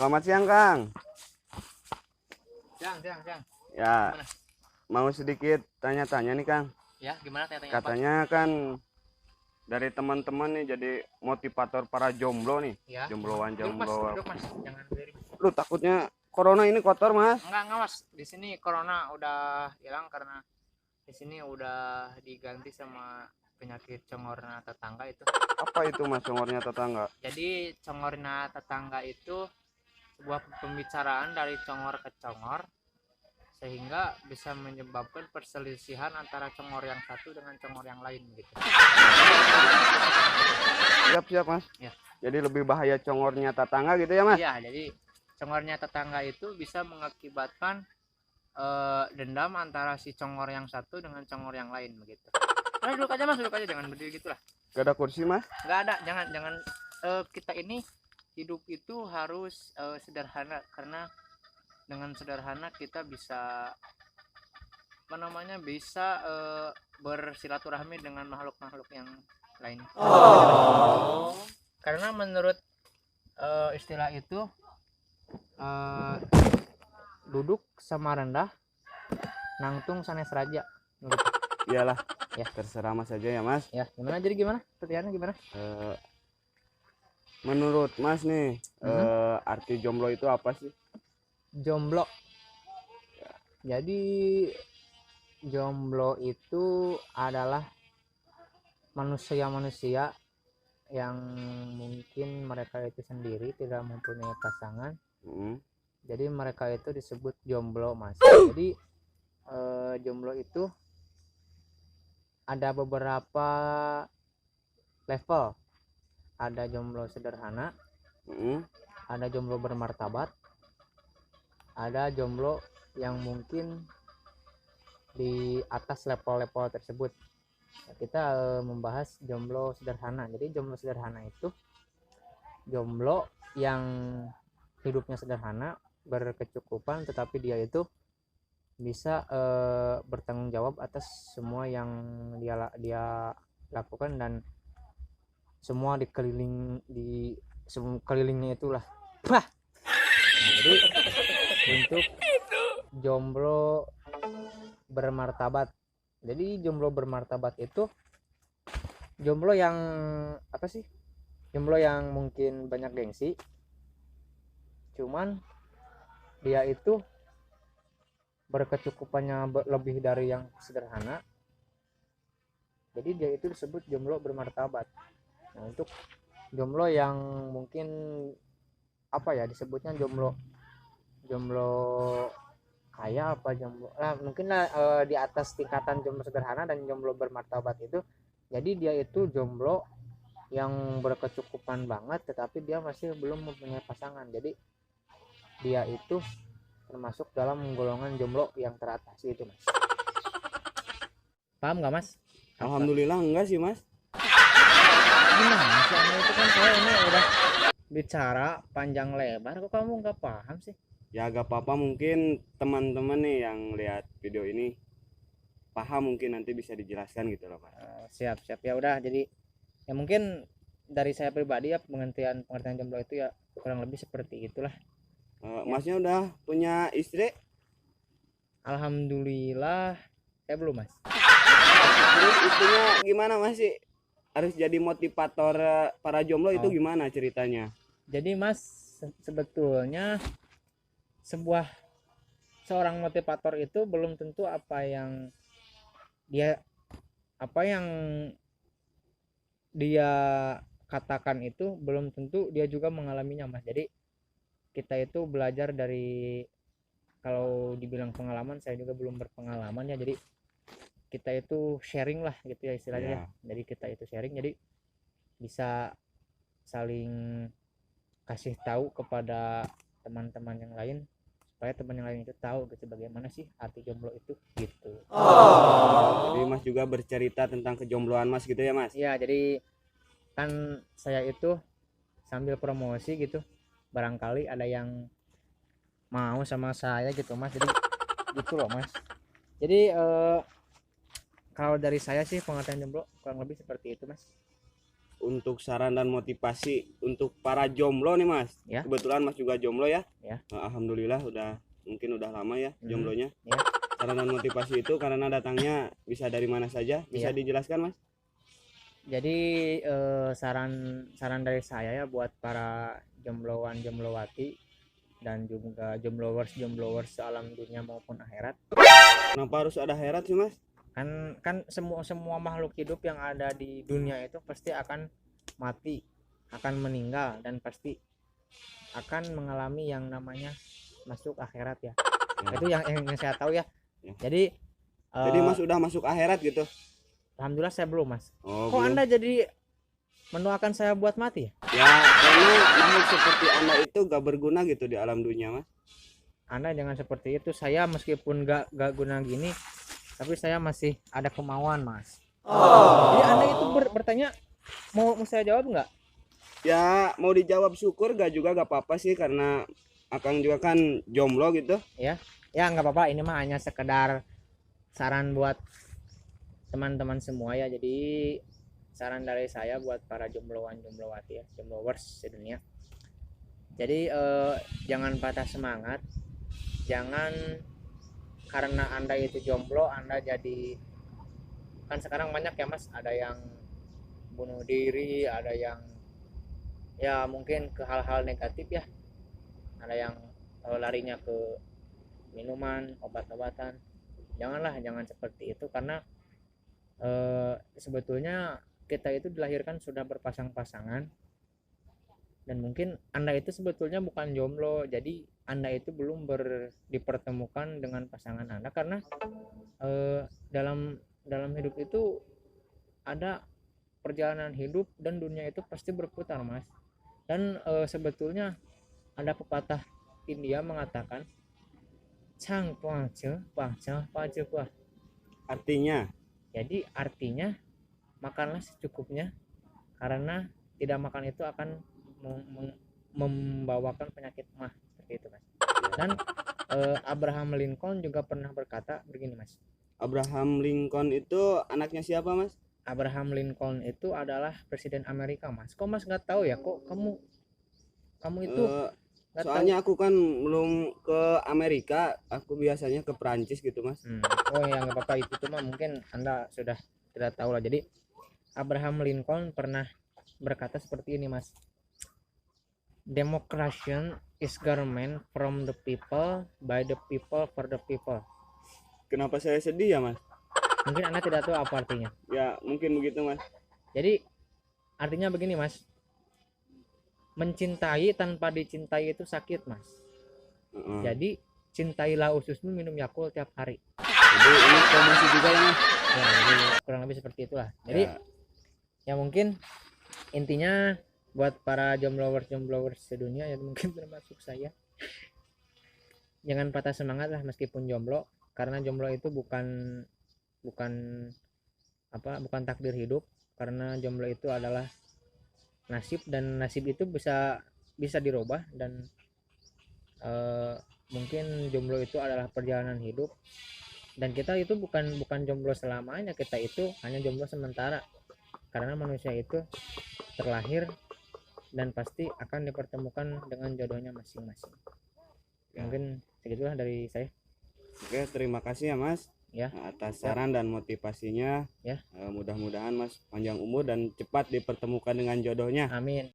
Selamat siang, Kang. Siang. Ya, Gimana? mau sedikit tanya-tanya nih, Kang. Ya, gimana tanya-tanya apa? Katanya kan dari teman-teman nih jadi motivator para jomblo nih. Ya. Jombloan, Duduk jomblo. mas. Jangan berdiri. Lu takutnya corona ini kotor, Mas? Enggak mas. Di sini corona udah hilang karena di sini udah diganti sama penyakit congorna tetangga itu. Apa itu, Mas, congornya tetangga? Jadi congorna tetangga itu sebuah pembicaraan dari congor ke congor sehingga bisa menyebabkan perselisihan antara congor yang satu dengan congor yang lain gitu. Siap, Mas. Ya. Jadi lebih bahaya congornya tetangga gitu ya, Mas? Iya, jadi congornya tetangga itu bisa mengakibatkan dendam antara si congor yang satu dengan congor yang lain begitu. Nah, duduk aja mas, jangan berdiri gitulah. Gak ada kursi, Mas? Nggak ada, jangan. Kita ini hidup itu harus sederhana, karena dengan sederhana kita bisa bisa bersilaturahmi dengan makhluk-makhluk yang lain. Karena menurut istilah itu duduk sama rendah nangtung sanes raja gitu. Iyalah. Ya, terserah Mas aja ya, Mas. Ya, gimana pertanyaannya gimana? Menurut Mas nih, arti jomblo itu apa sih? Jomblo. Jadi jomblo itu adalah manusia yang mungkin mereka itu sendiri tidak mempunyai pasangan. Jadi mereka itu disebut jomblo, Mas. Jadi jomblo itu ada beberapa level. Ada jomblo sederhana, ada jomblo bermartabat, ada jomblo yang mungkin di atas level-level tersebut. Kita membahas jomblo sederhana. Jadi jomblo sederhana itu jomblo yang hidupnya sederhana, berkecukupan, tetapi dia itu bisa bertanggung jawab atas semua yang dia lakukan dan semua di sekelilingnya itulah. Nah, jadi untuk jomblo bermartabat. Jadi jomblo bermartabat itu jomblo yang apa sih? Jomblo yang mungkin banyak gengsi. Cuman dia itu berkecukupannya lebih dari yang sederhana. Jadi dia itu disebut jomblo bermartabat. Nah, untuk jomblo yang mungkin apa ya disebutnya jomblo kaya apa jomblo mungkin di atas tingkatan jomblo sederhana dan jomblo bermartabat itu. Jadi dia itu jomblo yang berkecukupan banget tetapi dia masih belum mempunyai pasangan. Jadi dia itu termasuk dalam golongan jomblo yang teratas itu, Mas. Paham nggak, Mas? Alhamdulillah enggak sih, Mas. Gimana sih Anda itu, kan saya ini udah bicara panjang lebar kok kamu nggak paham sih? Ya gak apa-apa, mungkin teman-teman nih yang lihat video ini paham, mungkin nanti bisa dijelaskan gitu loh, Mas. Siap ya udah. Jadi ya mungkin dari saya pribadi ya pengertian jomblo itu ya kurang lebih seperti itulah. Masnya udah punya istri? Alhamdulillah saya belum, Mas. Terus istrinya gimana, Mas sih? Harus jadi motivator para jomblo itu gimana ceritanya? Jadi Mas, sebetulnya seorang motivator itu belum tentu apa yang dia katakan itu belum tentu dia juga mengalaminya, Mas. Jadi kita itu belajar dari, kalau dibilang pengalaman saya juga belum berpengalaman ya, jadi kita itu sharing lah gitu ya istilahnya. Ya. Jadi kita itu sharing, jadi bisa saling kasih tahu kepada teman-teman yang lain supaya teman yang lain itu tahu gitu bagaimana sih arti jomblo itu gitu. Jadi Mas juga bercerita tentang kejombloan Mas gitu ya, Mas? Iya, jadi kan saya itu sambil promosi gitu, barangkali ada yang mau sama saya gitu, Mas. Jadi gitu loh, Mas. Jadi kalau dari saya sih pengertian jomblo kurang lebih seperti itu, Mas. untuk saran dan motivasi untuk para jomblo nih Mas. Ya. Kebetulan Mas juga jomblo ya. Ya. Alhamdulillah mungkin udah lama ya jomblonya. Ya. Saran dan motivasi itu karena datangnya bisa dari mana saja, bisa Ya. dijelaskan Mas? Jadi saran dari saya ya buat para jombloan jomblowati dan juga jomblowers alam dunia maupun akhirat. Kenapa harus ada herat sih Mas? Kan semua makhluk hidup yang ada di dunia itu pasti akan mati, akan meninggal, dan pasti akan mengalami yang namanya masuk akhirat ya. Itu yang saya tahu ya. Jadi Mas udah masuk akhirat gitu? Alhamdulillah saya belum Mas. Oh, Kok belum. Anda jadi mendoakan saya buat mati ya? Ya karena makhluk seperti Anda itu gak berguna gitu di alam dunia Mas. Anda jangan seperti itu. Saya meskipun gak guna gini, tapi saya masih ada kemauan Mas. Jadi Anda itu bertanya, mau saya jawab nggak? Ya mau dijawab syukur, gak juga gak apa-apa sih, karena Akang juga kan jomblo gitu. Ya nggak apa-apa, ini mah hanya sekedar saran buat teman-teman semua ya. Jadi saran dari saya buat para jombloan jomblowati ya, jomblowers sedunia. Jadi jangan patah semangat, jangan karena Anda itu jomblo Anda jadi, kan sekarang banyak ya Mas, ada yang bunuh diri, ada yang ya mungkin ke hal-hal negatif ya, ada yang larinya ke minuman, obat-obatan. Jangan seperti itu, karena sebetulnya kita itu dilahirkan sudah berpasang-pasangan, dan mungkin Anda itu sebetulnya bukan jomblo, jadi Anda itu belum dipertemukan dengan pasangan Anda, karena dalam hidup itu ada perjalanan hidup dan dunia itu pasti berputar Mas. Dan sebetulnya ada pepatah India mengatakan Chang Puang Ce Pang Chang Pa Ce Gua. Artinya makanlah secukupnya, karena tidak makan itu akan membawakan penyakit mah, seperti itu Mas. Dan Abraham Lincoln juga pernah berkata begini Mas. Abraham Lincoln itu anaknya siapa Mas? Abraham Lincoln itu adalah presiden Amerika Mas. Kok Mas nggak tahu ya? Kok kamu itu soalnya tahu. Aku kan belum ke Amerika, aku biasanya ke Prancis gitu Mas. Oh ya nggak apa-apa, itu mah mungkin Anda sudah tidak tahu lah. Jadi Abraham Lincoln pernah berkata seperti ini Mas. Democracy is government from the people, by the people, for the people. Kenapa saya sedih ya Mas? Mungkin Anda tidak tahu apa artinya. Ya mungkin begitu Mas. Jadi artinya begini Mas, mencintai tanpa dicintai itu sakit Mas. Jadi cintailah ususmu, minum Yakult tiap hari. Jadi ini promosi juga ya Mas. Ya, jadi kurang lebih seperti itulah. Jadi ya mungkin intinya buat para jomblowers sedunia ya, mungkin termasuk saya, jangan patah semangat lah meskipun jomblo, karena jomblo itu bukan takdir hidup, karena jomblo itu adalah nasib, dan nasib itu bisa dirubah, dan mungkin jomblo itu adalah perjalanan hidup, dan kita itu bukan jomblo selamanya, kita itu hanya jomblo sementara, karena manusia itu terlahir dan pasti akan dipertemukan dengan jodohnya masing-masing. Mungkin segitulah dari saya. Oke, terima kasih ya Mas ya atas saran dan motivasinya ya. Mudah-mudahan Mas panjang umur dan cepat dipertemukan dengan jodohnya. Amin.